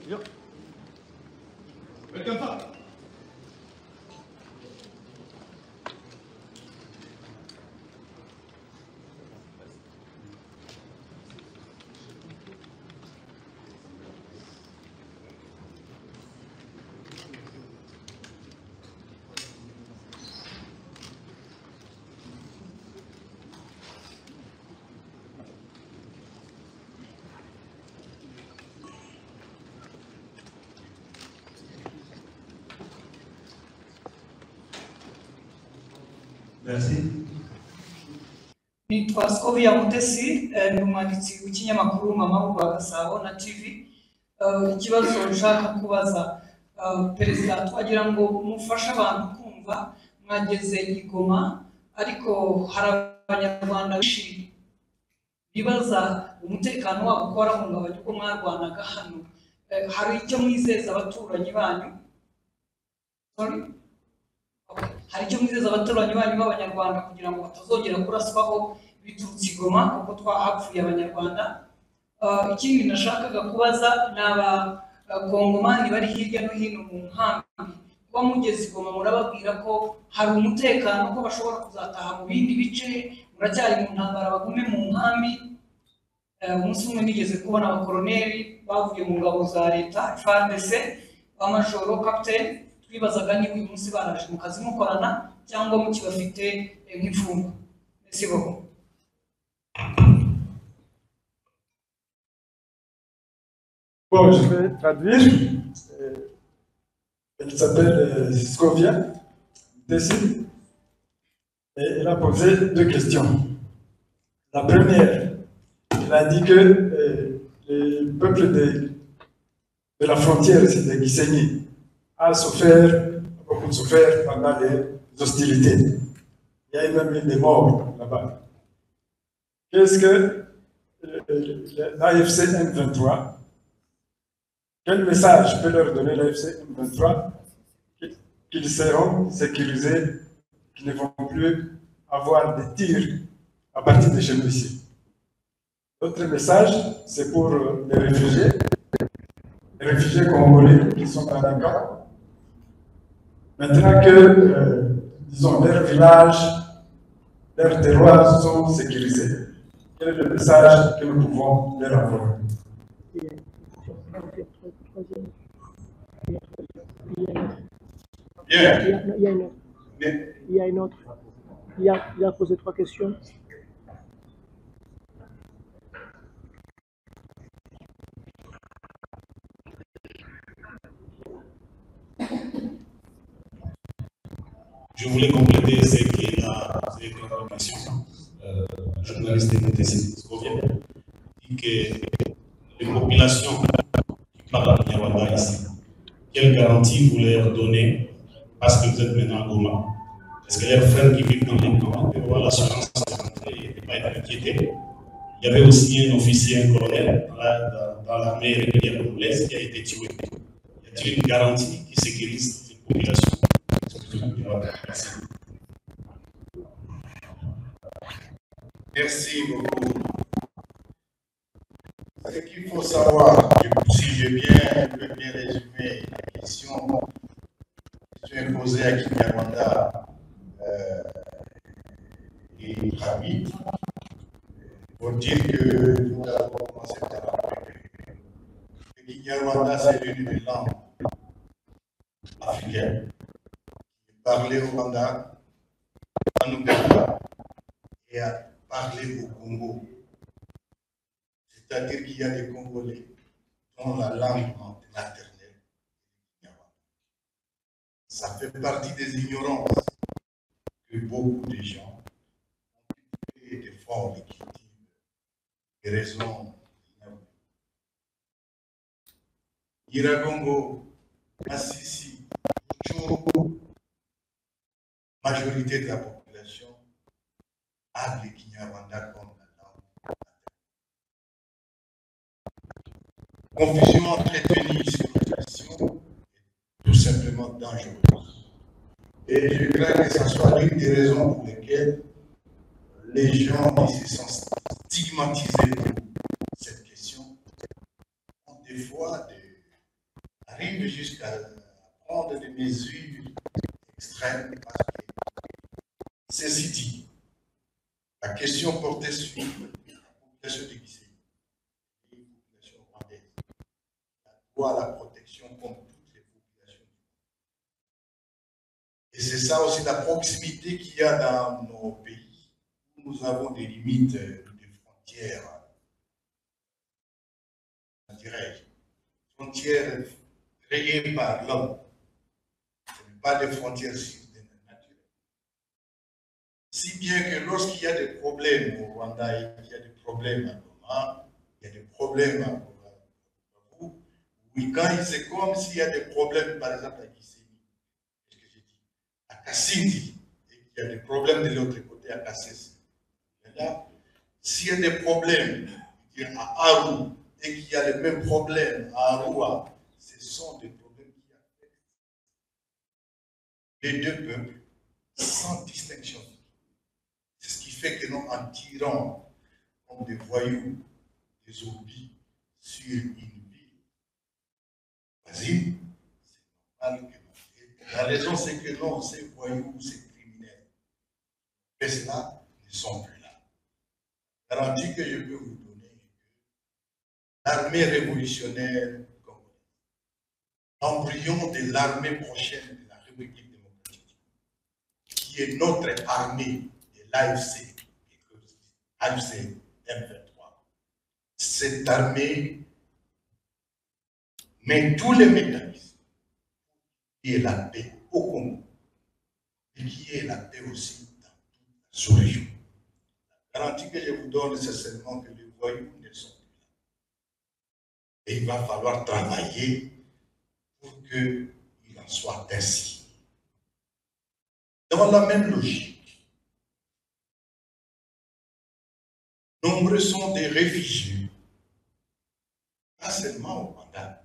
Viens. Quelqu'un part. Merci. Nitwa Scovia Mutesi, ni umwanditsi w'ikinyamakuru Mama Uba Gasabo na TV. Ikibazo nshaka kubaza perezida, twagira ngo mufashe abantu kumva mwageze i Goma, ariko hari abanyarwanda benshi bibaza umutekano wabo ko warahungabanye uko mwarwanaga hano. Hari icyo mwizeza abaturanyi banyu? Sorry? Hari icyo mwizeza abaturanyi banyu b'abanyarwanda kugira ngo batazongera kuraswaho biturutse i Goma kuko twahapfuye abanyarwanda? Ikindi nashakaga kubaza ni abakongomani bari hirya no hino mu nkambi, kuba mugeze i Goma murababwira ko hari umutekano, ko bashobora kuzataha mu bindi bice, muracyari mu ntambara, bagume mu nkambi. Umunsi umwe nigeze kubona abakoroneri bavuye mu ngabo za leta FARDC, b'amajoro kapiteni, twibazaga niba uyu munsi baraje mu kazi mukorana cyangwa mukibafite nk'imfungwa. Merci beaucoup. Bon, je vais traduire. Elle s'appelle Scovia Mutesi et elle a posé deux questions. La première, elle a dit que le peuple de la frontière, c'est de Gisenyi, a souffert, beaucoup souffert pendant les hostilités. Il y a eu même eu des morts là-bas. Qu'est-ce que l'AFC M23, quel message peut leur donner l'AFC M23 qu'ils seront sécurisés, qu'ils ne vont plus avoir des tirs à partir de chez nous ici? L'autre message, c'est pour les réfugiés congolais qui sont dans les camps. Maintenant que, disons, leurs villages, leurs terroirs sont sécurisés, quel est le message que nous pouvons leur envoyer? Il y a une autre. Il a posé trois questions. Je voulais compléter ce qu'il a fait comme information. Journaliste Mutesi Scovia dit que les populations qui parlent de Rwanda ici, quelle garantie vous leur donnez parce que vous êtes maintenant à Goma? Est-ce que leurs frères qui vivent dans les camps peuvent avoir l'assurance de rentrer et de ne pas être inquiétés? Il y avait aussi un officier, un colonel dans l'armée régulière congolaise qui a été tué. Y a-t-il une garantie qui sécurise cette population? Merci beaucoup. Ce qu'il faut savoir, si je peux bien résumer la question imposée à Kinyarwanda et Trabi, pour dire que nous avons commencé par la le Kinyarwanda, c'est l'une des langues africaines parler au Rwanda, en Ouganda et à parler au Congo. C'est-à-dire qu'il y a des Congolais dont la langue maternelle est ignorante. Ça fait partie des ignorances que beaucoup de gens ont fait des formes légitimes, des raisons ignorantes. Iragongo, Assisi, Tchou, majorité de la population a le Kinyarwanda comme la langue. Confusion entretenue sur la question est tout simplement dangereuse. Et je crains que ce soit l'une des raisons pour lesquelles les gens qui se sont stigmatisés pour cette question ont des fois arrive jusqu'à prendre des mesures extrêmes. Parce que, ceci dit, la question portait sur la population de Gisenyi, la population rwandaise, qui a droit à la protection comme toutes les populations. Et c'est ça aussi la proximité qu'il y a dans nos pays, où nous avons des limites, des frontières, dirais-je, frontières créées par l'homme. Ce n'est pas des frontières naturelles. Si bien que lorsqu'il y a des problèmes au Rwanda, il y a des problèmes à Goma, il y a des problèmes à Bukavu, oui, quand c'est comme s'il y a des problèmes, par exemple à Gisenyi, ce que j'ai dit, à Kasindi, et qu'il y a des problèmes de l'autre côté à Kasese. Là, s'il y a des problèmes à Aru et qu'il y a les mêmes problèmes à Arua, ce sont des problèmes qui affectent les deux peuples sans distinction. C'est ce qui fait que nous, en tirant comme des voyous, des zombies sur une ville voisine, c'est normal que la raison, c'est que non, ces voyous, ces criminels, et cela ne sont plus là. La garantie que je peux vous donner est que l'armée révolutionnaire congolaise, l'embryon de l'armée prochaine de la République démocratique, qui est notre armée de l'AFC, AFC M23. Cette armée met tous les mécanismes qui est la paix au Congo et qui est la paix aussi dans toute la sous-région. La garantie que je vous donne, c'est seulement que les voyous ne sont plus là. Et il va falloir travailler pour qu'il en soit ainsi. Dans la même logique, nombreux sont des réfugiés, pas seulement au Rwanda,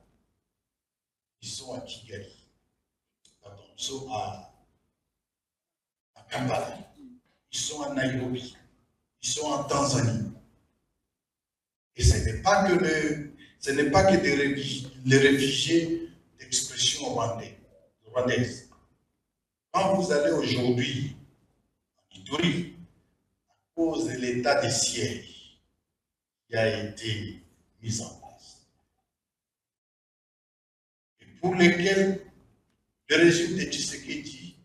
ils sont à Kigali, pardon, ils sont à Kampala, ils sont à Nairobi, ils sont en Tanzanie. Et ce n'est pas que les réfugiés d'expression rwandaise. Quand vous allez aujourd'hui en Ituri, à cause de l'état de siège qui a été mis en place, et pour lesquels le régime de Tshisekedi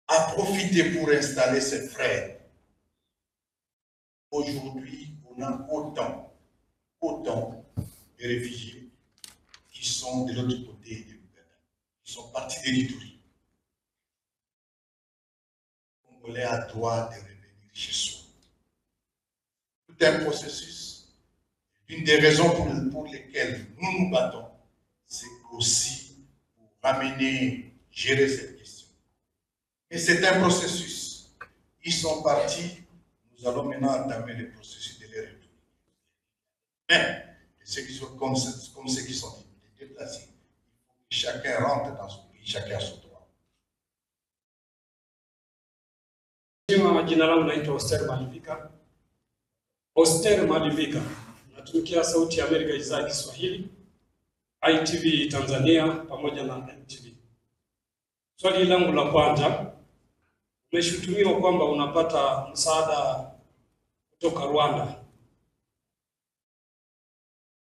a profité pour installer ses frères. Aujourd'hui, on a autant de réfugiés qui sont de l'autre côté de l'Ouganda, qui sont partis de l'Ituri. Le Congolais a droit de revenir chez soi. Tout un processus. Une des raisons pour lesquelles nous nous battons, c'est aussi pour ramener, gérer cette question. Et c'est un processus. Ils sont partis, nous allons maintenant entamer le processus de les retour. Mais ceux qui sont comme ceux qui sont déplacés, il faut que chacun rentre dans son pays, chacun a son droit. Jina langu naitwa Oster Malivika. Oster Malivika, natumikia Sauti ya Amerika idhaa ya Kiswahili, ITV Tanzania pamoja na MTV. Swali langu la kwanza, umeshutumiwa kwamba unapata msaada kutoka Rwanda.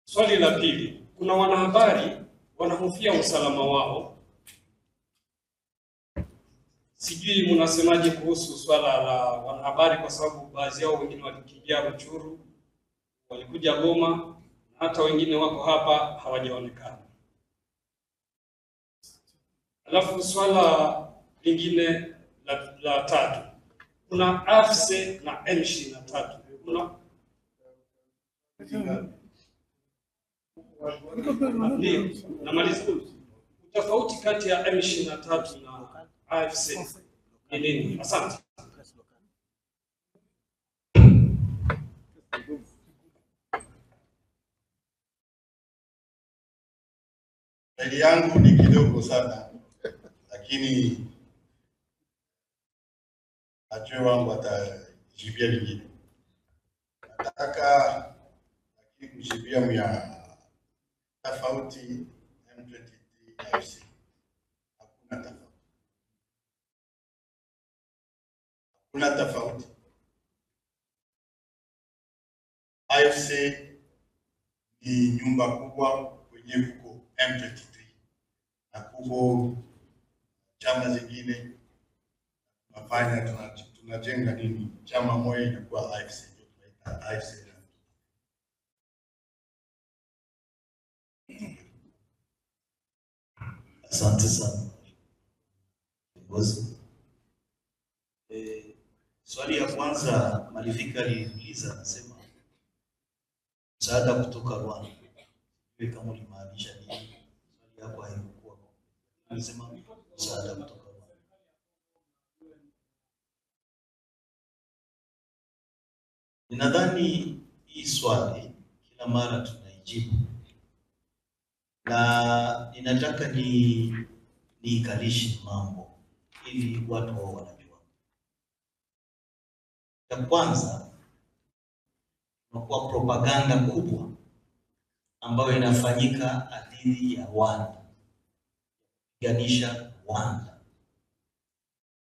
Swali la pili, kuna wanahabari wanahofia usalama wao. Sijui mnasemaje kuhusu swala la wanahabari, kwa sababu baadhi yao wengine walikimbia Ruchuru, walikuja Goma, na hata wengine wako hapa hawajaonekana. Alafu swala lingine la tatu, kuna AFC na M23. Kuna ndio namaliza. Tofauti kati ya M23 na AFC ni nini? Asante. Swali yangu ni kidogo sana, lakini ajue wangu atajibia vingine. Nataka lakini kujibia tofauti M23 AFC. Hakuna tofauti. Hakuna tofauti. AFC ni nyumba kubwa kwenye kuko M23 na kuko chama zingine tunajenga nini? Chama moja inakuwa AFC, tunaita AFC. Asante sana. Swali ya kwanza Malivika aliuliza, anasema msaada kutoka Rwanda. Wewe kama ulimaanisha nini? Swali yako haikuwa. Anasema msaada kutoka Rwanda. Ninadhani hii swali kila mara tunaijibu. Na ninataka niikalishe mambo ili watu wao wanajua. Ya kwanza, kunakuwa propaganda kubwa ambayo inafanyika dhidi ya Rwanda, kupiganisha Rwanda.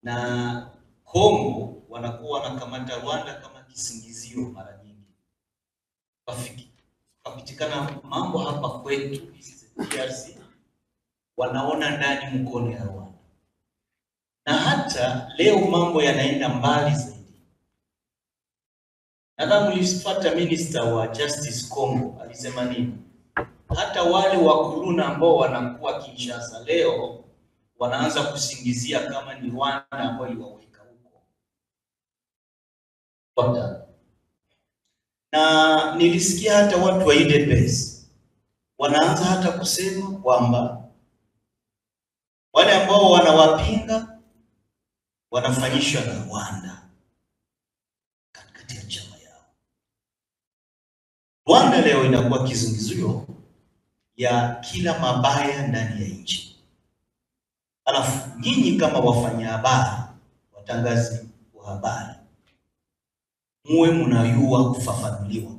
Na Kongo wanakuwa wanakamata Rwanda kama kisingizio mara nyingi. Kapitikana mambo hapa kwetu DRC, wanaona ndani mkono ya Rwanda. Na hata leo mambo yanaenda mbali zaidi. Nadhani mlifuata Minister wa Justice Congo alisema nini? Hata wale wakuluna ambao wanakuwa Kinshasa leo wanaanza kusingizia kama ni Rwanda ambao iliwaweka huko. Na nilisikia hata watu wa UDPS wanaanza hata kusema kwamba wale ambao wanawapinga wanafanyishwa na Rwanda katikati ya chama yao. Rwanda leo inakuwa kizunguzio ya kila mabaya ndani ya nchi. Alafu nyinyi kama wafanya habari, watangazi wa habari, muwe mnayua kufafanuliwa.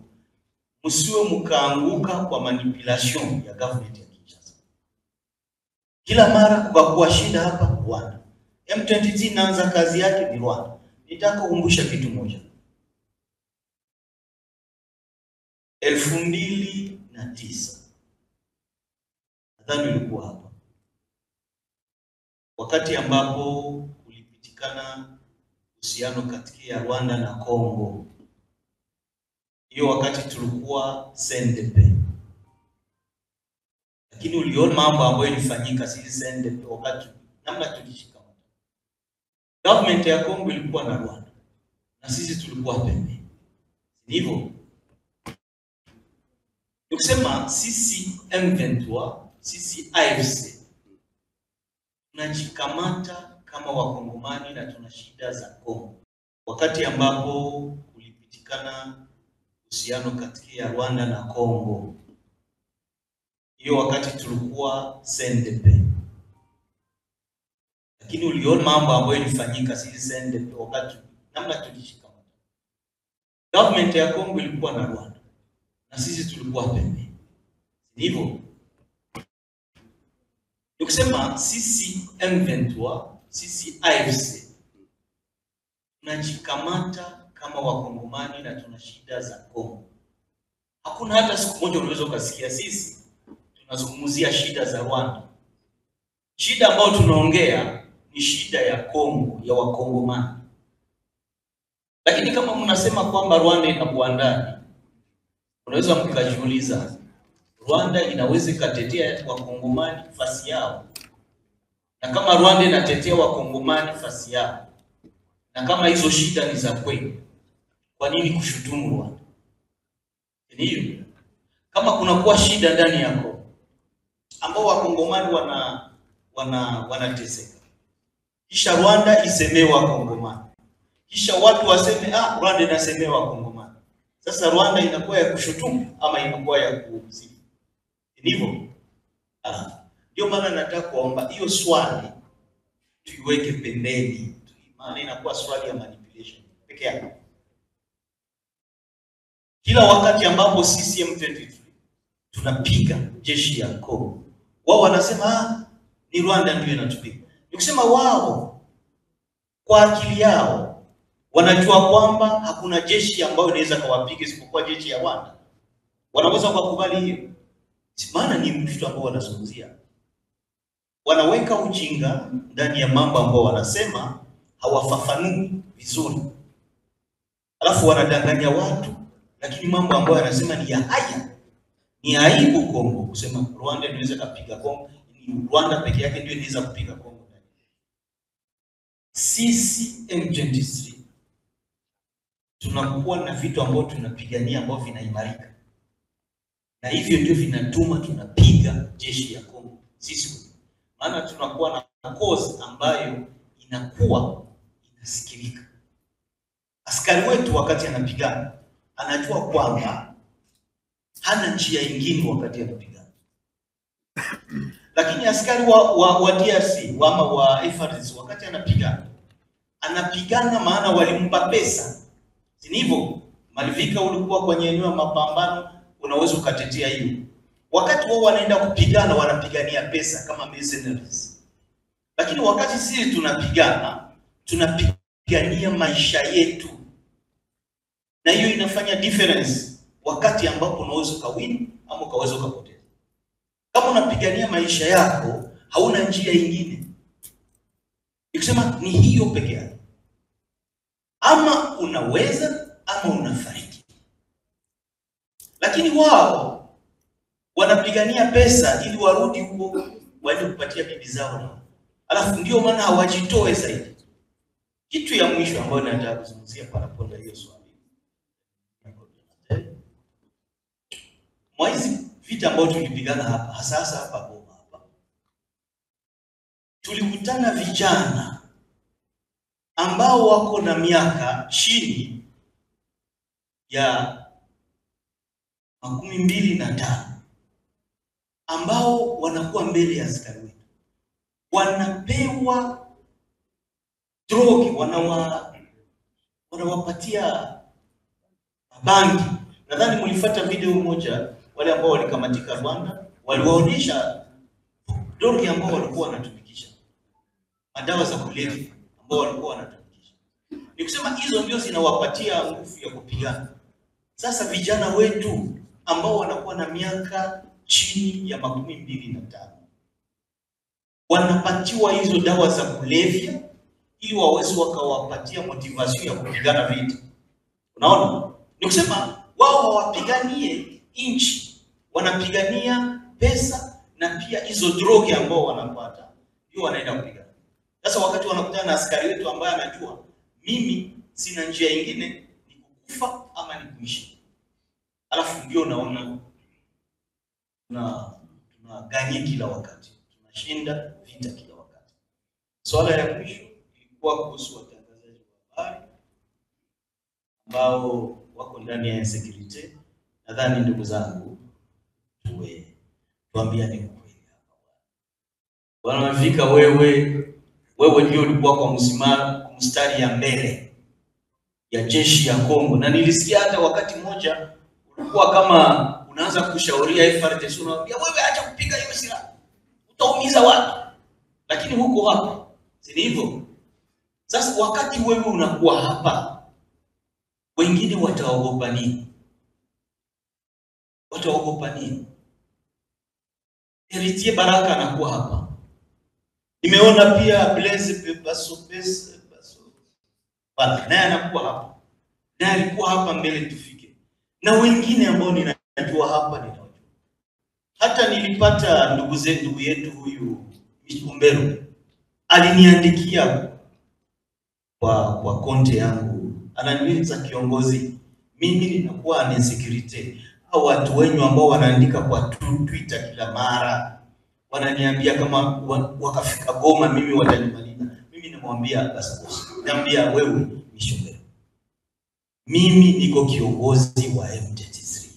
Msiwe mkaanguka kwa manipulation ya government ya Kinshasa. Kila mara kukakuwa shida hapa Rwanda. M23 inaanza kazi yake ni Rwanda. Nitaka kukumbusha kitu moja. 2009 nadhani ulikuwa hapa, wakati ambapo kulipitikana uhusiano kati ya Rwanda na Kongo. Hiyo wakati tulikuwa CNDP. Lakini uliona mambo ambayo ilifanyika sisi CNDP wakati namna tulishikamana. Government ya Kongo ilikuwa na Rwanda na sisi tulikuwa pembeni. Hivyo tukisema sisi M23, sisi AFC tunajikamata kama wakongomani na tuna shida za Kongo. Wakati ambapo kulipitikana uhusiano kati ya Rwanda na Kongo. Hiyo wakati tulikuwa CNDP. Lakini uliona mambo ambayo ilifanyika sisi CNDP wakati namna tulishikamana. Government ya Kongo ilikuwa na Rwanda na sisi tulikuwa pembeni. Hivyo tukisema sisi M23, sisi AFC tunajikamata kama wakongomani na tuna shida za Kongo. Hakuna hata siku moja unaweza kusikia sisi tunazungumzia shida za Rwanda. Shida ambayo tunaongea ni shida ya Kongo, ya wakongomani. Lakini kama mnasema kwamba Rwanda inakuwa ndani, unaweza mkajiuliza, Rwanda inaweza kutetea wakongomani nafasi yao? Na kama Rwanda inatetea wakongomani nafasi yao, na kama hizo shida ni za kweli, kwa nini kushutumu Rwanda? Hiyo kama kuna kuwa shida ndani yako ambao wakongomani wanateseka, kisha Rwanda isemewa wakongomani, kisha watu waseme Rwanda inasemewa wakongomani, sasa Rwanda inakuwa ya kushutumu ama inakuwa ya kusifu? Ndivyo. Ndio maana nataka kuomba hiyo swali tuiweke pembeni, maana inakuwa swali ya manipulation peke yake. Kila wakati ambapo CCM 23 tunapiga jeshi ya Kongo. Wao wanasema ni Rwanda ndio inatupiga. Nikusema wao kwa akili yao wanajua kwamba hakuna jeshi ambayo inaweza kuwapiga isipokuwa jeshi ya Rwanda. Wanaweza kukubali hiyo? Maana ni mtu ambao wanazungumzia. Wanaweka ujinga ndani ya mambo ambao wanasema hawafafanui vizuri. Alafu wanadanganya watu, lakini mambo ambayo wanasema ni ya haya. Ni aibu Kongo kusema Rwanda inaweza kupiga Kongo, ni Rwanda peke yake ndio inaweza kupiga Kongo. Sisi M23 tunakuwa na vitu ambavyo tunapigania ambavyo vinaimarika. Na hivyo ndio vinatuma tunapiga jeshi ya Kongo. Sisi maana tunakuwa na cause ambayo inakuwa inasikilika. Askari wetu wakati anapigana anajua kwamba hana njia nyingine wakati anapigana. Lakini askari wa DRC ama wa FARDC wakati anapigana maana walimpa pesa. Si hivyo? Malivika ulikuwa kwenye eneo la mapambano, unaweza ukatetea hiyo. Wakati wao wanaenda kupigana wanapigania pesa kama mercenaries. Lakini wakati sisi tunapigania maisha yetu. Na hiyo inafanya difference wakati ambapo unaweza ukawin ama ukaweza ukapoteza. Kama unapigania maisha yako, hauna njia nyingine. Nikisema ni hiyo peke yake. Ama unaweza ama unafariki. Lakini wao wanapigania pesa ili warudi huko waende kupatia bibi zao. Alafu ndio maana hawajitoe zaidi. Kitu ya mwisho ambayo nataka kuzungumzia kwa naponda hiyo swali. Mwaizi vita ambayo tulipigana hapa, hasa hapa Goma hapa. Tulikutana vijana ambao wako na miaka chini ya 25 ambao wanakuwa mbele ya askari wetu. Wanapewa drogi, wanawapatia bangi. Nadhani mlifuata video moja wale ambao walikamatika Rwanda, waliwaonyesha drogi ambao walikuwa wanatumikisha. Madawa za kulevya ambao walikuwa wanatumikisha. Nikusema hizo ndio zinawapatia nguvu ya kupigana. Sasa vijana wetu ambao wanakuwa na miaka chini ya 25 wanapatiwa hizo dawa za kulevya ili waweze wakawapatia motivation ya kupigana vita. Unaona? Nikusema wao hawapiganie inchi, wanapigania pesa na pia hizo drogi ambao wanapata ndio wanaenda kupigana. Sasa wakati wanakutana na askari wetu ambaye anajua mimi sina njia nyingine ni kukufa ama ni kuishi. Alafu ndio naona tunagania kila wakati. Tunashinda vita kila wakati. Swala ya mwisho ilikuwa kuhusu watangazaji wa habari ambao wako ndani ya security. Nadhani ndugu zangu tuambiane ukweli hapa. Bwana Mvika, wewe ndio ulikuwa kwa mstari ya mbele ya jeshi ya Kongo, na nilisikia hata wakati mmoja ulikuwa kama unaanza kushauria FARDC, unawaambia wewe acha kupiga hiyo silaha, utaumiza watu. Lakini huko hapa si hivyo. Sasa wakati wewe unakuwa hapa, wengine wataogopa nini? Wataogopa nini? Heritier Baraka anakuwa hapa. Nimeona pia Blaise Basso naye anakuwa hapa. Naye alikuwa hapa mbele tufike. Na wengine ambao ninajua hapa ninajua. Hata nilipata ndugu yetu huyu Mikumbero aliniandikia kwa konte yangu. Ananiuliza, kiongozi, mimi ninakuwa na security. Hao watu wenyu ambao wanaandika kwa Twitter kila mara wananiambia kama wakafika Goma mimi watanimaliza. Mimi namwambia basi, niambia wewe Mikumbero, mimi niko kiongozi wa M23.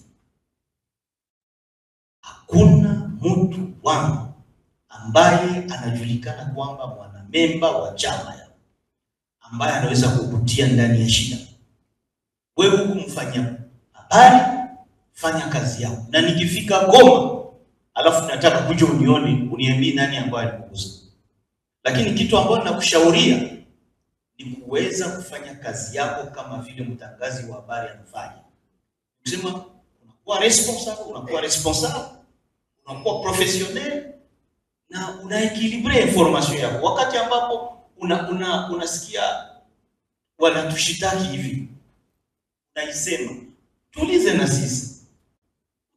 Hakuna mtu wangu ambaye anajulikana kwamba mwanamemba wa chama ya ambaye anaweza kukutia ndani ya shida. Wewe kumfanya habari, fanya kazi yako. Na nikifika Goma, alafu nataka kuja unione, uniambie nani ambaye alikugusa. Lakini kitu ambacho nakushauria ni kuweza kufanya kazi yako kama vile mtangazi wa habari anafanya. Kusema unakuwa responsable, unakuwa professionnel na unaequilibre information yako. Wakati ambapo unasikia wanatushitaki hivi, unaisema tuulize na sisi.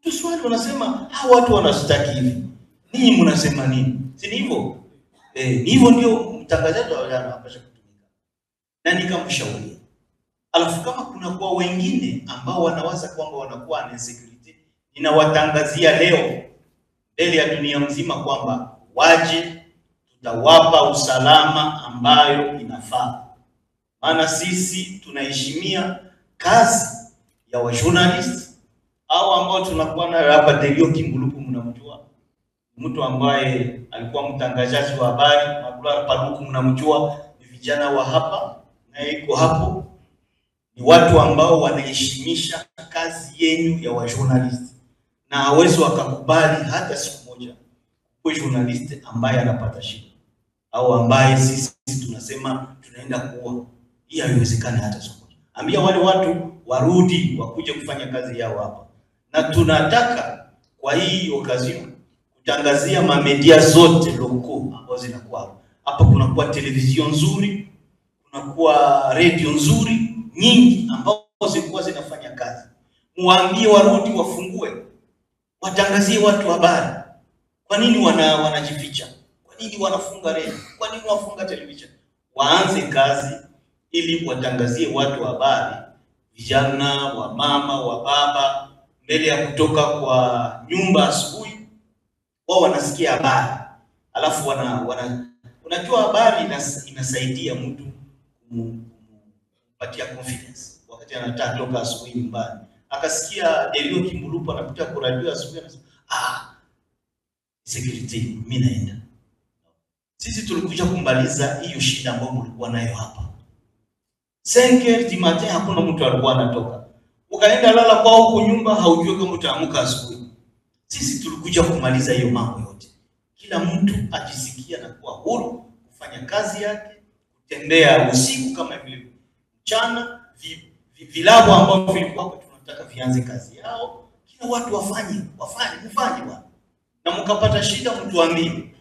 Tuswali wanasema hawa watu wanashitaki hivi, ninyi mnasema nini? Si ni hivyo? Ni hivyo ndio mtangazaji anapaswa kutumika. Na nikamshauria. Alafu kama kuna kwa wengine ambao wanawaza kwamba wanakuwa na insecurity, ninawatangazia leo mbele ya dunia mzima kwamba waje, tutawapa usalama ambayo inafaa. Maana sisi tunaheshimia kazi ya wa journalist au ambao tunakuwa nayo hapa. Delio Kimbuluku mnamjua, mtu ambaye alikuwa mtangazaji wa habari. Magula Paluku mnamjua, ni vijana wa hapa na iko hapo. Ni watu ambao wanaheshimisha kazi yenu ya wa journalist, na hawezi wakakubali hata siku moja kwa journalist ambaye anapata shida au ambaye sisi tunasema tunaenda kuua. Hii haiwezekani hata siku moja. Ambia wale watu warudi wakuje kufanya kazi yao hapa. Na tunataka kwa hii occasion kutangazia mamedia zote loko ambazo zinakuwa hapa. Kunakuwa television nzuri, kunakuwa radio nzuri nyingi ambazo zilikuwa zinafanya kazi. Muambie warudi wafungue, watangazie watu habari. Kwa nini wanajificha? Kwa nini wanafunga radio? Kwa nini wafunga television? Waanze kazi ili watangazie watu habari, vijana, wa mama, wa baba, mbele ya kutoka kwa nyumba asubuhi, wao wanasikia habari. Alafu unajua habari inasaidia mtu kumpatia confidence. Wakati anataka toka asubuhi nyumbani, akasikia Delio Kimbuluku anapita kwa radio asubuhi, anasema security, mimi naenda. Sisi tulikuja kumbaliza hiyo shida ambayo mlikuwa nayo hapa. 5h du matin hakuna mtu alikuwa anatoka. Ukaenda lala kwa huko nyumba, haujui kama utaamka asubuhi. Sisi tulikuja kumaliza hiyo mambo yote. Kila mtu ajisikia na kuwa huru kufanya kazi yake, kutembea usiku kama vile mchana. Vilabu ambao vilikuwa tunataka vianze kazi yao, kila watu wafanye bwana. Na mkapata shida mtuambie,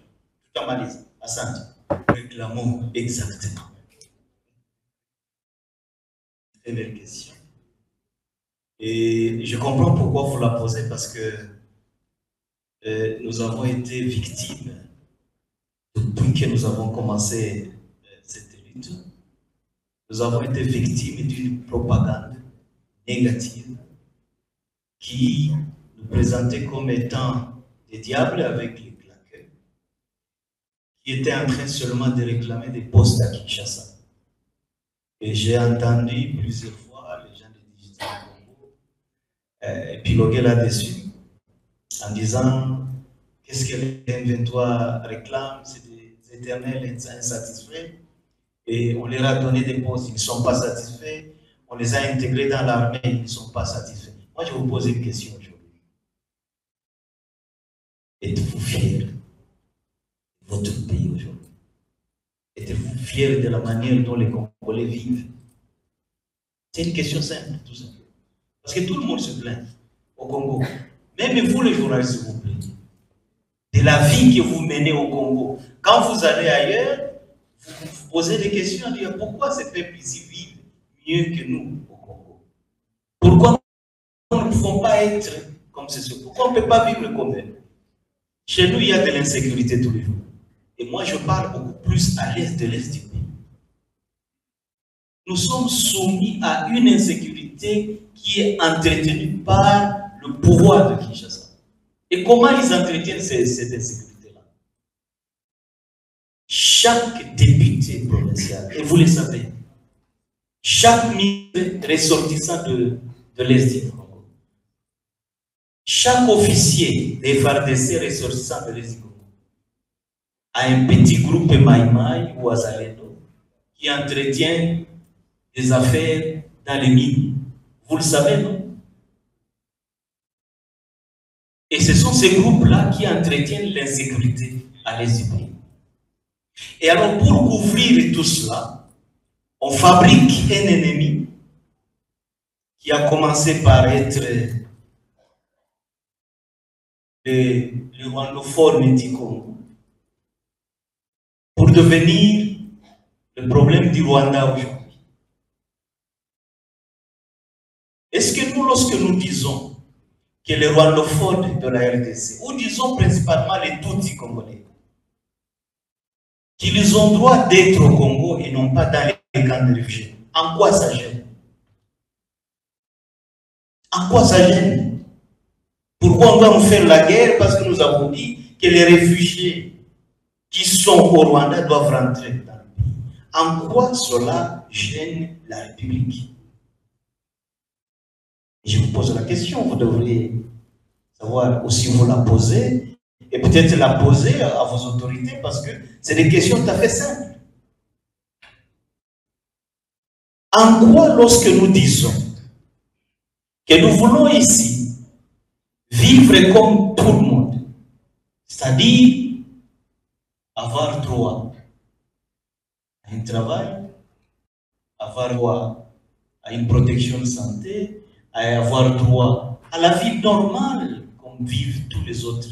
tutamaliza. Asante. Réclamons exactement. Belle question. Et je comprends pourquoi vous la posez, parce que nous avons été victimes depuis que nous avons commencé cette lutte. Nous avons été victimes d'une propagande négative qui nous présentait comme étant des diables avec les claqueurs, qui étaient en train seulement de réclamer des postes à Kinshasa. Et j'ai entendu plusieurs fois les gens de Digital Congo épiloguer là-dessus en disant qu'est-ce que les M23 réclament, c'est des éternels insatisfaits, et on leur a donné des postes, ils ne sont pas satisfaits, on les a intégrés dans l'armée, ils ne sont pas satisfaits. Moi, je vais vous poser une question aujourd'hui. Êtes-vous fiers de votre pays aujourd'hui? Êtes-vous fiers de la manière dont les Congolais vivent? C'est une question simple, tout simplement. Parce que tout le monde se plaint au Congo. Même vous, les journalistes, vous plaignez de la vie que vous menez au Congo. Quand vous allez ailleurs, vous posez des questions à dire pourquoi ces peuples ici vivent mieux que nous au Congo? Pourquoi nous ne pouvons pas être comme ceci? Pourquoi on ne peut pas vivre comme eux? Chez nous, il y a de l'insécurité tous les jours. Et moi, je parle beaucoup plus à l'est de l'est du pays. Nous sommes soumis à une insécurité qui est entretenue par le pouvoir de Kinshasa. Et comment ils entretiennent cette insécurité-là? Chaque député provincial, et vous le savez, chaque ministre ressortissant de l'Est du Congo, chaque officier des FARDC ressortissant de l'Est du Congo, a un petit groupe Maïmaï ou Azalendo qui entretient des affaires dans les mines. Vous le savez, non? Et ce sont ces groupes-là qui entretiennent l'insécurité à l'est du pays. Et alors, pour couvrir tout cela, on fabrique un ennemi qui a commencé par être le rwandophone du Congo, pour devenir le problème du Rwanda aujourd'hui. Est-ce que nous, lorsque nous disons que les rwandophones de la RDC, ou disons principalement les Tutsis congolais, qu'ils ont droit d'être au Congo et non pas dans les camps de réfugiés, en quoi ça gêne? En quoi ça gêne? Pourquoi on doit nous faire la guerre? Parce que nous avons dit que les réfugiés qui sont au Rwanda doivent rentrer dans le pays. En quoi cela gêne la République? Je vous pose la question, vous devriez savoir aussi vous la poser, et peut-être la poser à vos autorités, parce que c'est des questions tout à fait simples. En quoi, lorsque nous disons que nous voulons ici vivre comme tout le monde, c'est-à-dire avoir droit à un travail, avoir droit à une protection de santé, à avoir droit à la vie normale comme vivent tous les autres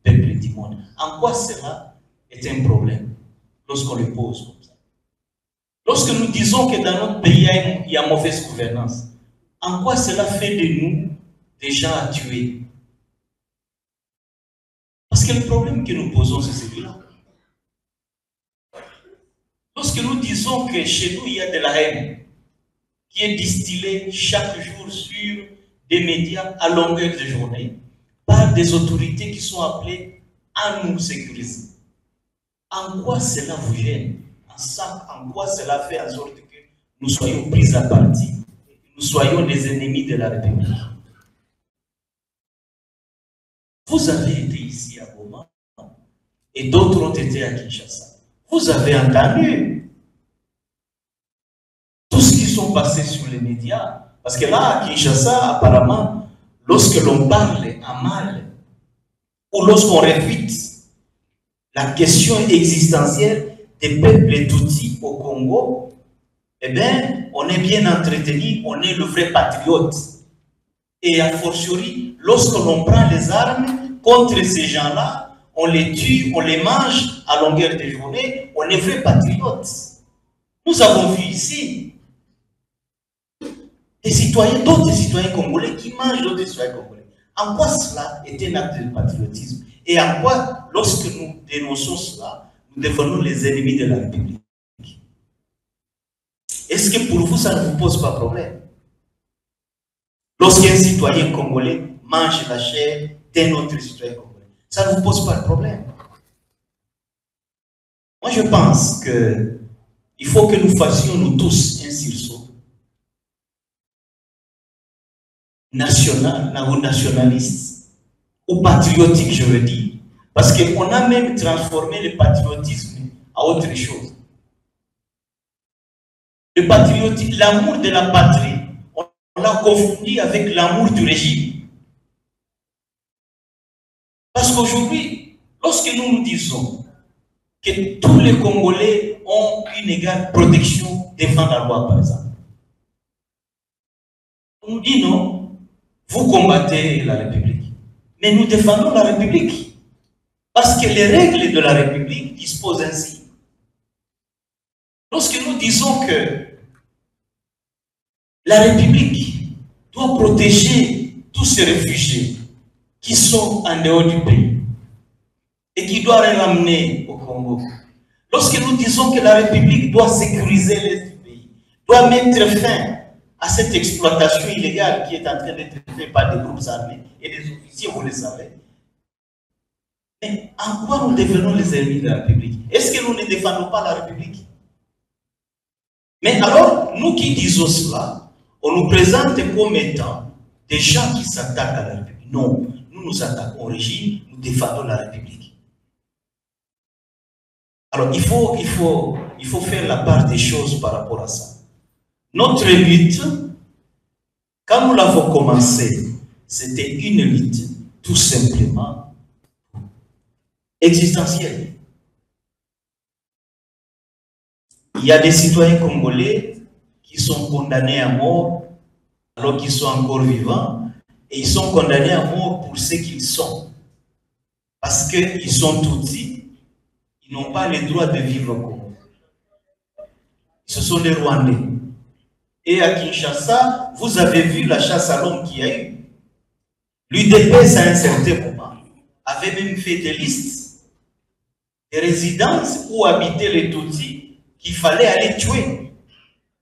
peuples du monde. En quoi cela est un problème lorsqu'on le pose comme ça? Lorsque nous disons que dans notre pays il y a mauvaise gouvernance, en quoi cela fait de nous des gens à tuer? Parce que le problème que nous posons, c'est celui-là. Lorsque nous disons que chez nous, il y a de la haine qui est distillée chaque jour sur des médias à longueur de journée par des autorités qui sont appelées à nous sécuriser, en quoi cela vous gêne? En quoi cela fait en sorte que nous soyons pris à partie, nous soyons des ennemis de la République? Vous avez été ici à Goma et d'autres ont été à Kinshasa. Vous avez entendu tout ce qui sont passés sur les médias. Parce que là, à Kinshasa, apparemment, lorsque l'on parle en mal, ou lorsqu'on réfute la question existentielle des peuples Tutsis au Congo, eh bien, on est bien entretenu, on est le vrai patriote. Et a fortiori, lorsque l'on prend les armes contre ces gens-là, on les tue, on les mange à longueur de journée, on est vrai patriote. Nous avons vu ici des citoyens, d'autres citoyens congolais qui mangent d'autres citoyens congolais. En quoi cela est un acte de patriotisme? Et en quoi, lorsque nous dénonçons cela, nous devenons les ennemis de la République? Est-ce que pour vous, ça ne vous pose pas problème? Lorsqu'un citoyen congolais mange la chair d'un autre citoyen congolais, ça ne vous pose pas de problème? Moi, je pense qu'il faut que nous fassions, nous tous, un sursaut national, ou nationaliste, ou patriotique, je veux dire. Parce qu'on a même transformé le patriotisme à autre chose. Le patriotisme, l'amour de la patrie, on l'a confondu avec l'amour du régime. Parce qu'aujourd'hui, lorsque nous disons que tous les Congolais ont une égale protection devant la loi, par exemple, on nous dit non, vous combattez la République. Mais nous défendons la République. Parce que les règles de la République disposent ainsi. Lorsque nous disons que la République doit protéger tous ces réfugiés qui sont en dehors du pays et qui doivent les ramener au Congo, lorsque nous disons que la République doit sécuriser l'Est du pays, doit mettre fin à cette exploitation illégale qui est en train d'être faite par des groupes armés et des officiers, vous le savez. Mais en quoi nous devenons les ennemis de la République? Est-ce que nous ne défendons pas la République? Mais alors, nous qui disons cela, on nous présente comme étant des gens qui s'attaquent à la République. Non, nous nous attaquons au régime, nous défendons la République. Alors, il faut faire la part des choses par rapport à ça. Notre lutte, quand nous l'avons commencé, c'était une lutte tout simplement existentielle. Il y a des citoyens congolais qui sont condamnés à mort alors qu'ils sont encore vivants, et ils sont condamnés à mort pour ce qu'ils sont. Parce qu'ils sont Tutsis, ils n'ont pas le droit de vivre au Congo. Ce sont des Rwandais. Et à Kinshasa, vous avez vu la chasse à l'homme qu'il y a eu. L'UDPS à un certain moment avait même fait des listes de résidences où habitaient les Tutsis qu'il fallait aller tuer.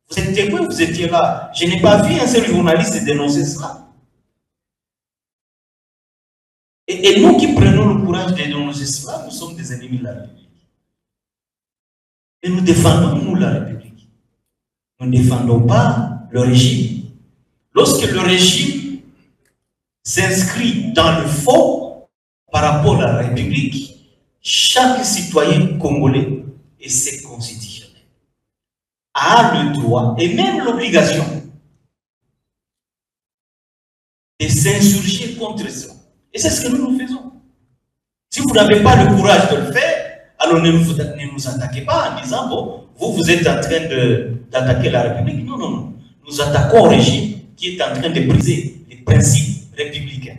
Vous êtes témoin, vous étiez là. Je n'ai pas vu un seul journaliste dénoncer cela. Et nous qui prenons le courage de dénoncer cela, nous sommes des ennemis de la République. Et nous défendons, nous, la République. Nous ne défendons pas le régime. Lorsque le régime s'inscrit dans le faux par rapport à la République, chaque citoyen congolais, et c'est constitutionnel, a le droit et même l'obligation de s'insurger contre ça. Et c'est ce que nous faisons. Si vous n'avez pas le courage de le faire, alors ne nous attaquez pas en disant, bon, vous êtes en train d'attaquer la République. Non, non, non. Nous attaquons au régime qui est en train de briser les principes républicains.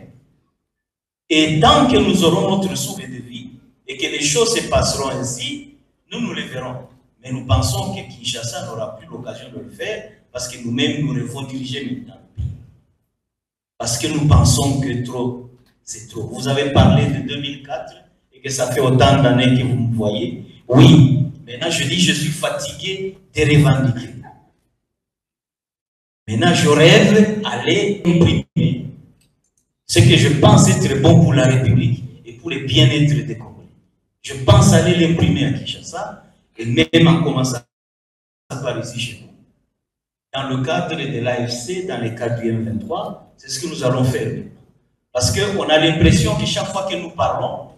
Et tant que nous aurons notre souffle de vie et que les choses se passeront ainsi, nous les verrons. Mais nous pensons que Kinshasa n'aura plus l'occasion de le faire parce que nous-mêmes, nous devons diriger maintenant le pays. Parce que nous pensons que trop, c'est trop. Vous avez parlé de 2004 et que ça fait autant d'années que vous me voyez. Oui, maintenant je dis je suis fatigué de revendiquer. Maintenant je rêve d'aller imprimer ce que je pense être bon pour la République et pour le bien-être des Congolais. Je pense aller l'imprimer à Kinshasa. Et même en commençant par ici chez nous. Dans le cadre de l'AFC, dans le cadre du M23, c'est ce que nous allons faire. Parce qu'on a l'impression que chaque fois que nous parlons,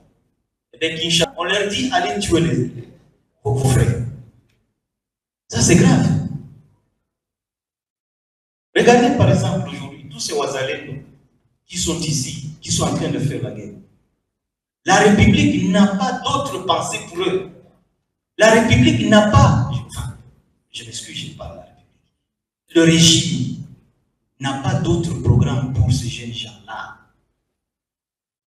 on leur dit allez tuer vos frères. Ça c'est grave. Regardez par exemple aujourd'hui tous ces Ouazalais qui sont ici, qui sont en train de faire la guerre. La République n'a pas d'autre pensée pour eux. La République n'a pas, enfin, je m'excuse, je parle de la République. Le régime n'a pas d'autre programme pour ces jeunes gens-là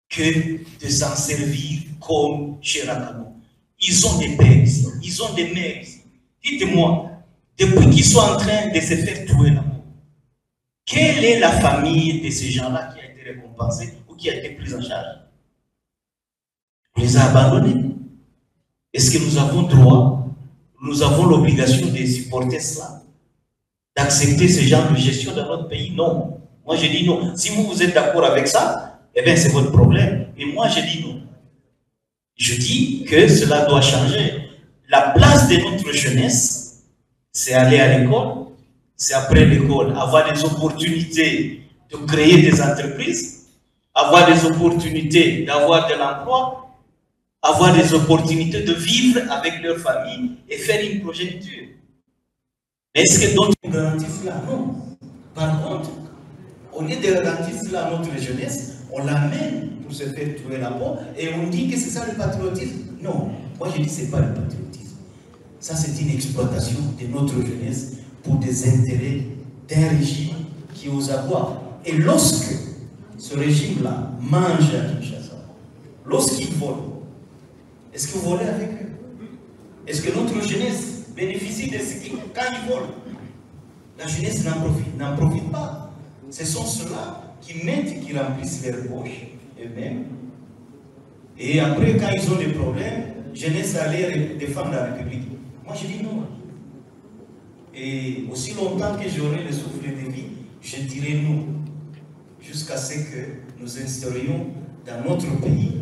que de s'en servir comme chez Rakamo. Ils ont des pères ici, ils ont des mères ici. Dites-moi, depuis qu'ils sont en train de se faire tuer là-bas, quelle est la famille de ces gens-là qui a été récompensée ou qui a été prise en charge? On les a abandonnés. Est-ce que nous avons droit, nous avons l'obligation de supporter cela, d'accepter ce genre de gestion dans notre pays? Non. Moi, je dis non. Si vous êtes d'accord avec ça, eh bien, c'est votre problème. Mais moi, je dis non. Je dis que cela doit changer. La place de notre jeunesse, c'est aller à l'école, c'est après l'école, avoir des opportunités de créer des entreprises, avoir des opportunités d'avoir de l'emploi, avoir des opportunités de vivre avec leur famille et faire une progéniture. Mais est-ce que d'autres garantissent cela? Non. Par contre, au lieu de garantir cela à notre jeunesse, on l'amène pour se faire trouver la peau et on dit que c'est ça le patriotisme. Non, moi je dis que ce n'est pas le patriotisme. Ça c'est une exploitation de notre jeunesse pour des intérêts d'un régime qui ose avoir. Et lorsque ce régime-là mange à Kinshasa, lorsqu'il vole, est-ce que vous volez avec eux? Est-ce que notre jeunesse bénéficie de ce qu'ils quand ils volent? La jeunesse n'en profite pas. Ce sont ceux-là qui mettent, qui remplissent leurs poches eux-mêmes. Et après, quand ils ont des problèmes, jeunesse allait défendre la République. Moi, je dis non. Et aussi longtemps que j'aurai le souffle de vie, je dirai non. Jusqu'à ce que nous instaurions dans notre pays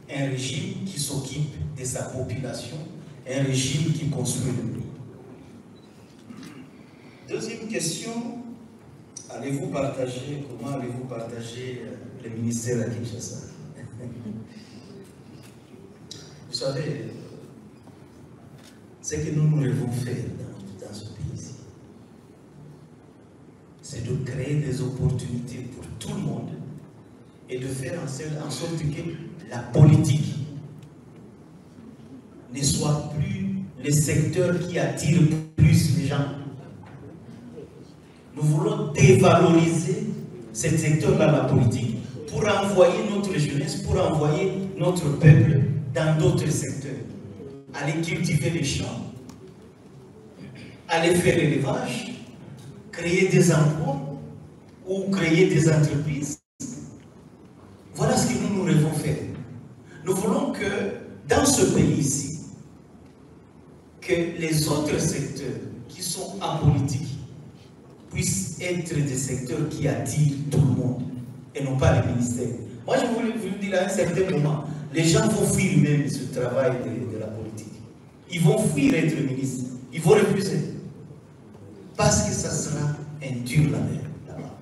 un régime qui s'occupe de sa population, un régime qui construit le pays. Deuxième question, comment allez-vous partager le ministère à Kinshasa? Vous savez, ce que nous devons faire dans ce pays-ci, c'est de créer des opportunités pour tout le monde et de faire en sorte que la politique ne soit plus le secteur qui attire plus les gens. Nous voulons dévaloriser ce secteur dans la politique pour envoyer notre jeunesse, pour envoyer notre peuple dans d'autres secteurs. Aller cultiver les champs, aller faire l'élevage, créer des emplois ou créer des entreprises. Voilà ce que nous rêvons faire. Nous voulons que dans ce pays ici, que les autres secteurs qui sont apolitiques puissent être des secteurs qui attirent tout le monde et non pas les ministères. Moi, je voulais vous dire à un certain moment, les gens vont fuir même ce travail de la politique. Ils vont fuir être ministres. Ils vont refuser. Parce que ça sera un dur là-bas.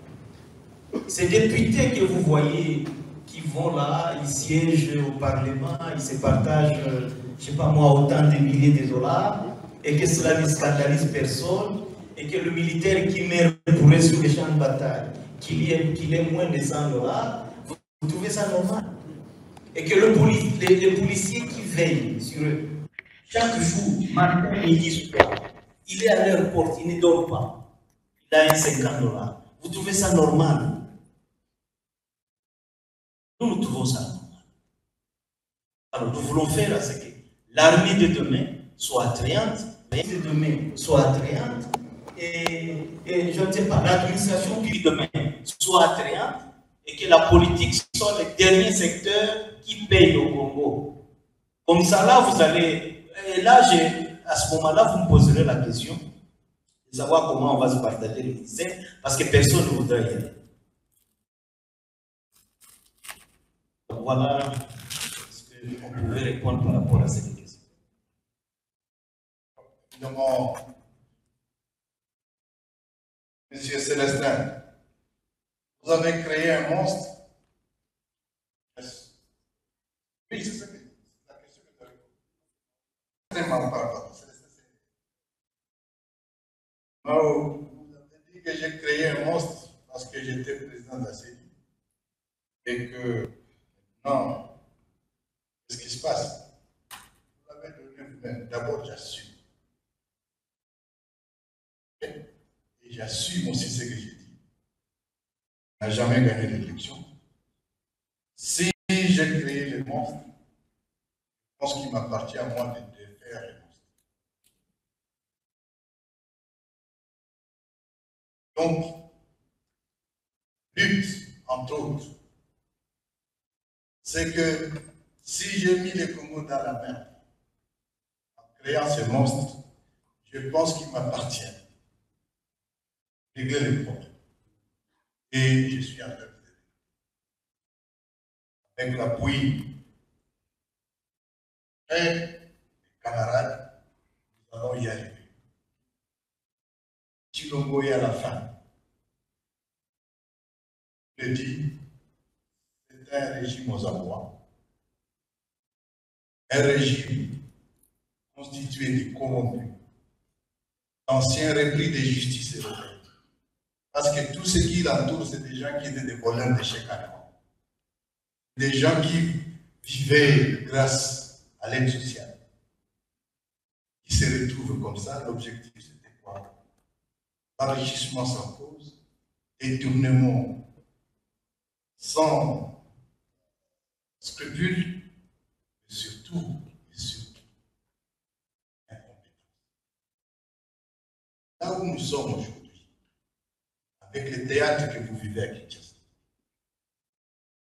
Ces députés que vous voyez qui vont là, ils siègent au Parlement, ils se partagent, je ne sais pas moi, autant de milliers de dollars, et que cela ne scandalise personne, et que le militaire qui meurt pour eux sur les champs de bataille, qu'il ait moins de 100 dollars, vous trouvez ça normal? Et que les policiers qui veillent sur eux, chaque jour, matin, midi, soir, il est à leur porte, il ne dort pas. Il a un 50 dollars. Vous trouvez ça normal? Nous trouvons ça normal. Alors nous voulons faire à ce que l'armée de demain soit attrayante, l'armée de demain soit attrayante, et je ne sais pas, l'administration qui demain soit attrayante, et que la politique soit le dernier secteur qui paye au Congo. Comme ça, là, vous allez... Et là, à ce moment-là, vous me poserez la question de savoir comment on va se partager les ministères, parce que personne ne voudrait y aller. Voilà ce qu'on pouvait répondre par rapport à cette question. Évidemment, Monsieur Célestin, vous avez créé un monstre. Oui, c'est ça que la question que vous avez posée. Vous avez dit que j'ai créé un monstre parce que j'étais président de la CENI et que non, qu'est-ce qui se passe? Vous l'avez donné vous-même. D'abord, j'assume. Et j'assume aussi ce que j'ai dit. On n'a jamais gagné l'élection. Si j'ai créé les monstres, je pense qu'il m'appartient à moi de faire les monstres. Donc, lutte, entre autres, c'est que si j'ai mis le Congo dans la main, en créant ces monstres, je pense qu'il m'appartient de régler les problèmes. Et je suis en train de le faire. Avec l'appui des camarades, nous allons y arriver. Chilombo est à la fin. Je dis, c'est un régime aux abois, un régime constitué de corrompus, d'anciens repris de justice européenne. Parce que tout ce qui l'entoure, c'est des gens qui étaient des voleurs de chèques allemands. Des gens qui vivaient grâce à l'aide sociale. Qui se retrouvent comme ça, l'objectif c'était quoi? Enrichissement sans cause, détournement sans scrupules, et surtout, incompétence. Là où nous sommes aujourd'hui, avec le théâtre que vous vivez à Kinshasa,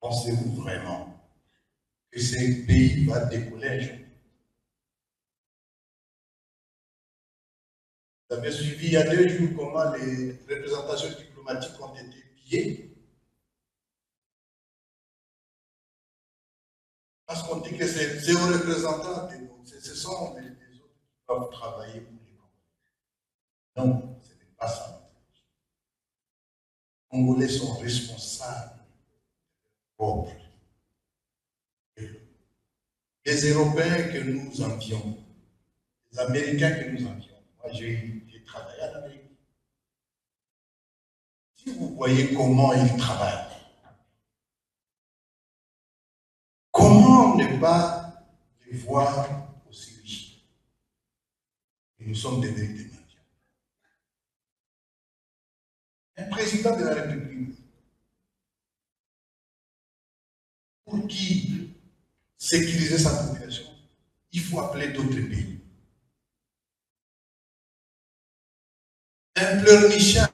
pensez-vous vraiment que ce pays va décoller un jour? Vous avez suivi il y a 2 jours comment les représentations diplomatiques ont été pillées. Parce qu'on dit que c'est aux représentants, ce sont les autres qui doivent travailler pour les Congolais. Non, ce n'est pas ça. Les Congolais sont responsables propres. Les Européens que nous envions, les Américains que nous envions, moi j'ai travaillé en Amérique. Si vous voyez comment ils travaillent, Comment ne pas les voir aussi riches? Et nous sommes des vérités mendiants. Un président de la République, pour qui sécuriser sa population, il faut appeler d'autres pays. Un pleurnichard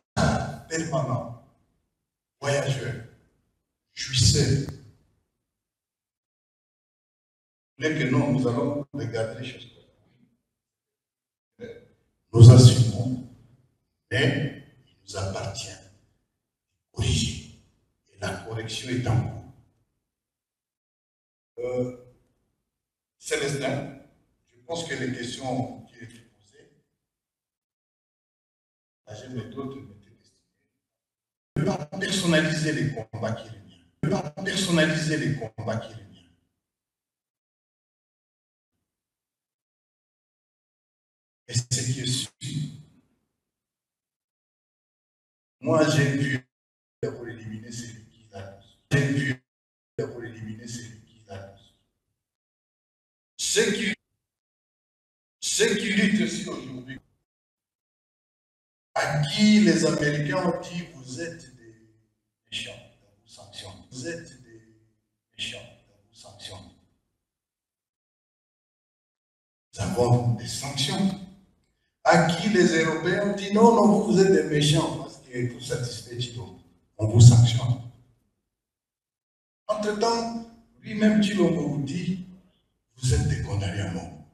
permanent, voyageur, jouisseur. Mais que non, nous allons regarder les choses. Nous assumons, mais il nous appartient de corriger. Et la correction est en cours. Célestin, je pense que les questions qui étaient posées, la méthode m'était destinée. Ne pas personnaliser les combats qui les miens. Ne pas personnaliser les combats qui les miens. Et ce qui est sûr, moi j'ai vu pour éliminer celui qui l'a tous. J'ai vu pour éliminer celui qui l'a tous. Ceux qui luttent aussi aujourd'hui, à qui les Américains ont dit vous êtes des méchants, on vous sanctionne. Vous êtes des méchants, on vous sanctionne. Nous avons des sanctions. À qui les Européens ont dit non, non, vous êtes des méchants parce que vous satisfaites Chilombo. On vous sanctionne. Entre-temps, lui-même Chilombo vous dit vous êtes des condamnés à mort.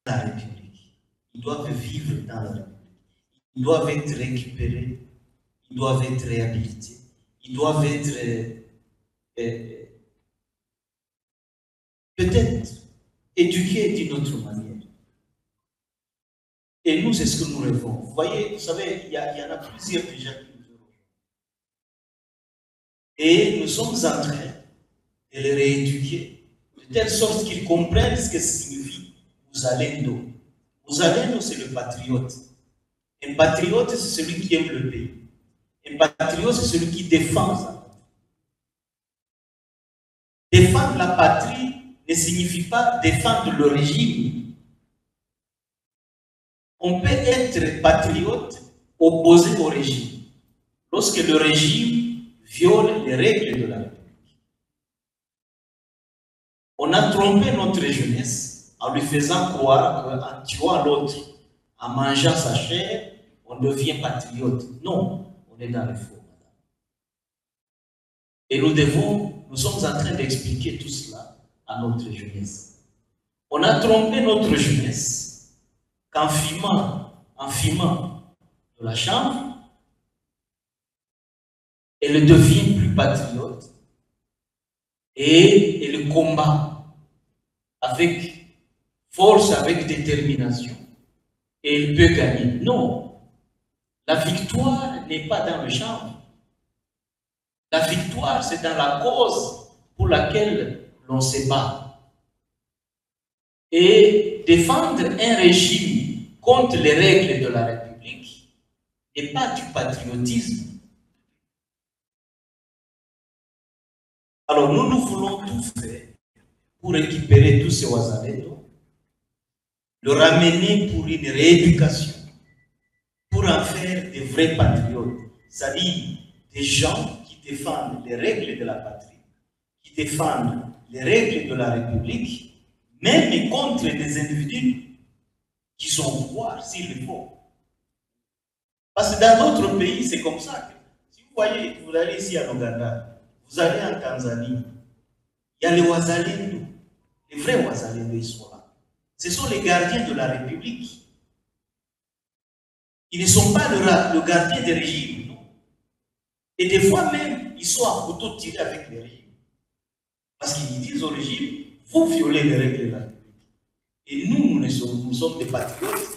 La République, ils doivent vivre dans la République. Ils doivent être récupérés, ils doivent être réhabilités, ils doivent être peut-être éduqués d'une autre manière. Et nous, c'est ce que nous rêvons. Vous voyez, vous savez, il y en a plusieurs déjà qui nous ont rejoints. Et nous sommes en train de les rééduquer, de telle sorte qu'ils comprennent ce que signifie Uzalendo. Uzalendo, c'est le patriote. Un patriote, c'est celui qui aime le pays. Un patriote, c'est celui qui défend sa patrie. Défendre la patrie ne signifie pas défendre le régime. On peut être patriote opposé au régime lorsque le régime viole les règles de la République. On a trompé notre jeunesse en lui faisant croire qu'en tuant l'autre, en mangeant sa chair, on devient patriote. Non, on est dans le faux. Et nous sommes en train d'expliquer tout cela à notre jeunesse. On a trompé notre jeunesse qu'en fumant de la chambre, elle devient plus patriote et elle combat avec force, avec détermination. Et elle peut gagner. Non, la victoire n'est pas dans le champ. La victoire, c'est dans la cause pour laquelle l'on se bat. Et défendre un régime contre les règles de la République n'est pas du patriotisme. Alors nous voulons tout faire pour récupérer tous ces Wazalendo, le ramener pour une rééducation, pour en faire des vrais patriotes, c'est-à-dire des gens qui défendent les règles de la patrie, qui défendent les règles de la République, même contre des individus qui sont au pouvoir, s'il le faut. Parce que dans d'autres pays, c'est comme ça. Si vous voyez, vous allez ici à Ouganda, vous allez en Tanzanie, il y a les Wazalendo, les vrais Wazalendo, ils sont là. Ce sont les gardiens de la République. Ils ne sont pas le gardien des régimes, non. Et des fois même, ils sont à couteau tiré avec les régimes. Parce qu'ils disent au régime, vous violez les règles de la République. Et nous sommes des patriotes.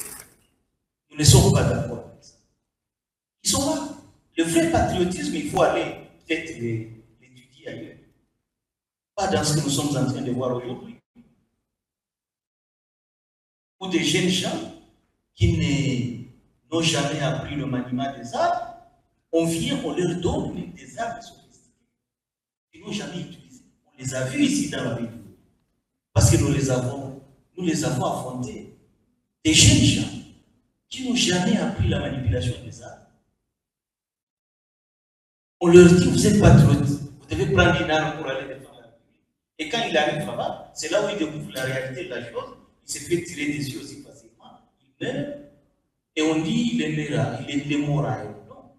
Nous ne sommes pas d'accord avec ça. Ils sont là. Le vrai patriotisme, il faut aller peut-être l'étudier ailleurs. Pas dans ce que nous sommes en train de voir aujourd'hui. Ou des jeunes gens qui n'ont jamais appris le maniement des armes, on vient, on leur donne des armes sophistiquées qu'ils n'ont jamais utilisées. On les a vus ici dans la vidéo. Parce que nous les avons affrontés. Des jeunes gens qui n'ont jamais appris la manipulation des armes. On leur dit, vous êtes patriote, vous devez prendre une arme pour aller défendre la République. Et quand il arrive là-bas, c'est là où il découvre la réalité de la chose. Il se fait tirer des yeux aussi facilement. Il meurt. Et on dit, il est mort à eux. Non.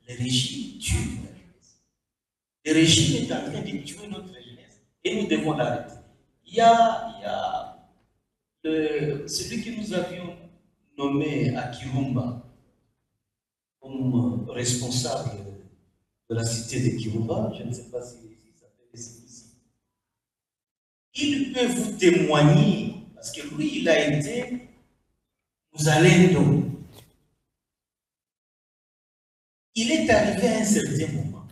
Le régime tue la jeunesse. Le régime est en train de tuer notre jeunesse. Et nous devons l'arrêter. Il y a celui que nous avions nommé à Kirumba comme responsable de la cité de Kirumba, je ne sais pas s'il s'appelle ici. Il peut vous témoigner, parce que lui, il a été Muzalendo. Il est arrivé à un certain moment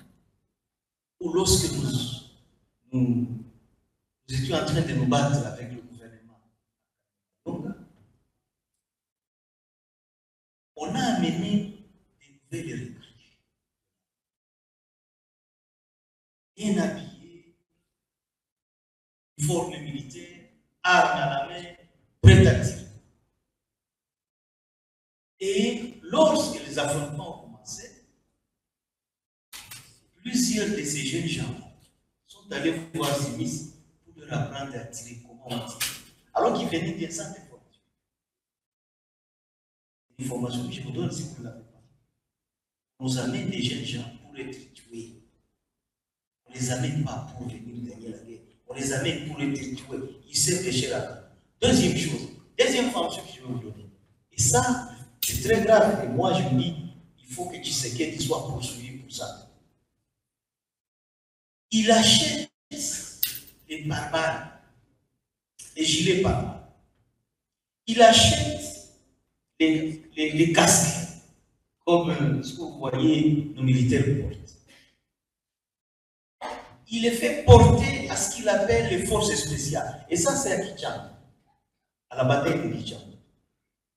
où lorsque nous étions en train de nous battre avec le gouvernement, on a amené des nouvelles recrues, bien habillés, uniforme militaire, armes à la main, prêts à tirer. Et lorsque les affrontements ont commencé, plusieurs de ces jeunes gens sont allés voir Simis pour leur apprendre à tirer, comment on tire. Alors qu'ils venaient d'un centre de formation. Une formation que je vous donne si vous ne l'avez pas. On nous amène des jeunes gens pour être tués. On ne les amène pas pour venir gagner la guerre. On les amène pour être tués. Ils servent de chez la. Deuxième chose, deuxième formation que je vais vous donner. Et ça, c'est très grave. Et moi, je me dis, il faut que Tshisekedi soit poursuivi pour ça. Il achète les barbares, les gilets barbares. Il achète les casques, comme ce que vous voyez nos militaires portent. Il les fait porter à ce qu'il appelle les forces spéciales. Et ça, c'est à Kichang, à la bataille de Kichang.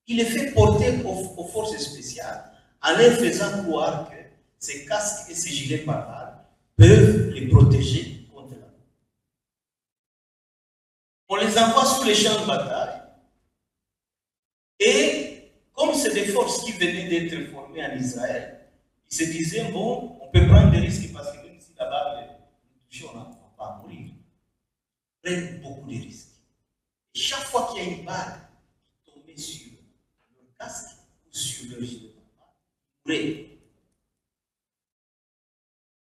Il les fait porter aux forces spéciales en leur faisant croire que ces casques et ces gilets pare-balles peuvent les protéger contre la mort. On les envoie sur les champs de bataille et comme c'est des forces qui venaient d'être formées en Israël, ils se disaient, bon, on peut prendre des risques parce que même si là-bas, nous touchons, on ne va pas mourir. Ils prennent beaucoup de risques. Et chaque fois qu'il y a une balle qui tombait sur leur casque ou sur leur gilet pare-balles,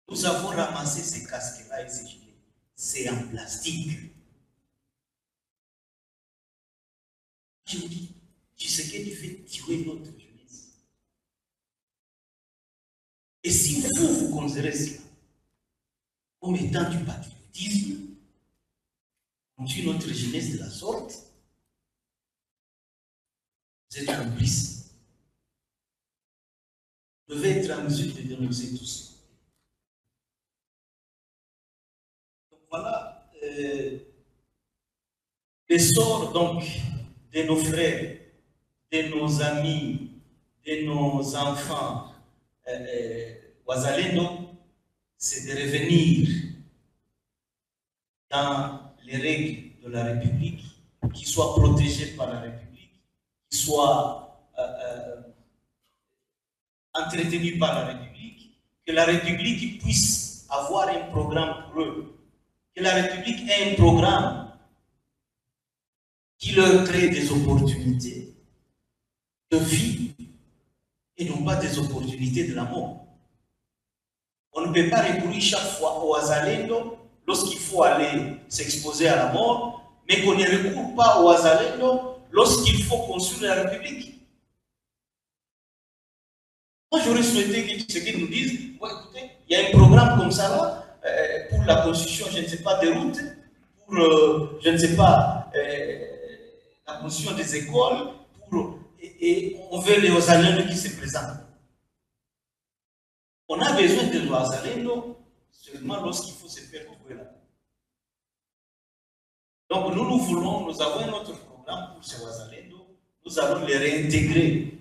nous avons ramassé ces casques-là et ces gilets. C'est en plastique. Je vous dis, Tshisekedi fait tuer notre jeunesse. Et si vous considérez cela comme étant du patriotisme, on tue notre jeunesse de la sorte, vous êtes complices. Vous devez être en mesure de dénoncer tout ça. Donc voilà les sorts donc de nos frères, de nos amis, de nos enfants Wazalendo, c'est de revenir dans les règles de la République, qui soient protégés par la République, qui soient entretenus par la République, que la République puisse avoir un programme pour eux, que la République ait un programme qui leur crée des opportunités de vie et non pas des opportunités de la mort. On ne peut pas recourir chaque fois au Wazalendo lorsqu'il faut aller s'exposer à la mort, mais qu'on ne recourt pas au Wazalendo lorsqu'il faut construire la République. Moi, j'aurais souhaité que Tshisekedi nous dise, ouais, écoutez, il y a un programme comme ça là, pour la construction, je ne sais pas, des routes, pour, je ne sais pas, la construction des écoles, et on veut les Wazalendo qui se présentent. On a besoin de Wazalendo seulement lorsqu'il faut se faire trouver là. Donc nous avons notre programme pour ces Wazalendo, nous allons les réintégrer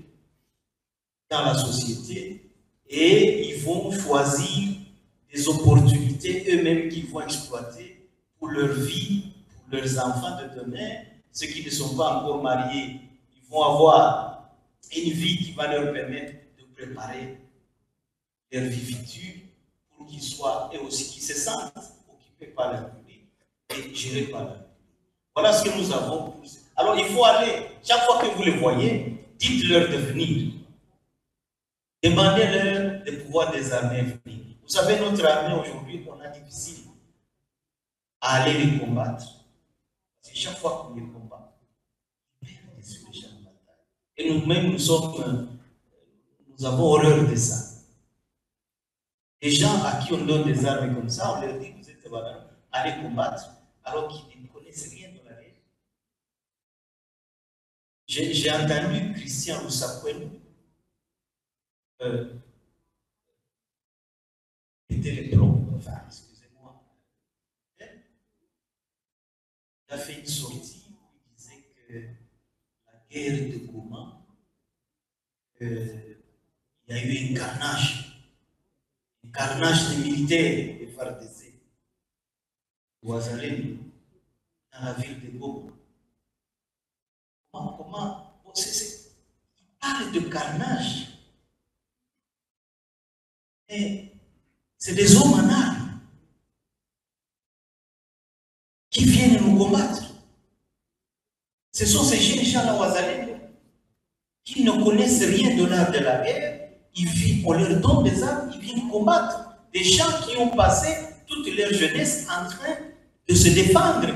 dans la société et ils vont choisir des opportunités eux-mêmes qu'ils vont exploiter pour leur vie, pour leurs enfants de demain. Ceux qui ne sont pas encore mariés, ils vont avoir une vie qui va leur permettre de préparer leur vie future pour qu'ils soient, et aussi qu'ils se sentent occupés par leur public et gérés par leur public. Voilà ce que nous avons. Alors il faut aller, chaque fois que vous les voyez, dites-leur de venir. Demandez-leur de pouvoir désarmer et venir. Vous savez, notre armée aujourd'hui, on a difficile à aller les combattre. Parce que chaque fois qu'on les combat, ils perdent sur les champs de bataille. Et nous-mêmes, nous avons horreur de ça. Les gens à qui on donne des armes comme ça, on leur dit, vous êtes voilà, allez combattre, alors qu'ils ne connaissent rien de la guerre. J'ai entendu Christian Roussakwen, était le plombs, enfin, excusez-moi. Il a fait une sortie où il disait que la guerre de Goma, il y a eu un carnage des militaires de FARDC, Ouazalem, dans la ville de Goma. Comment il parle de carnage. Et c'est des hommes en armes qui viennent nous combattre. Ce sont ces jeunes gens-là, Ouazalem, qui ne connaissent rien de l'art de la guerre. On leur donne des armes, ils viennent combattre. Des gens qui ont passé toute leur jeunesse en train de se défendre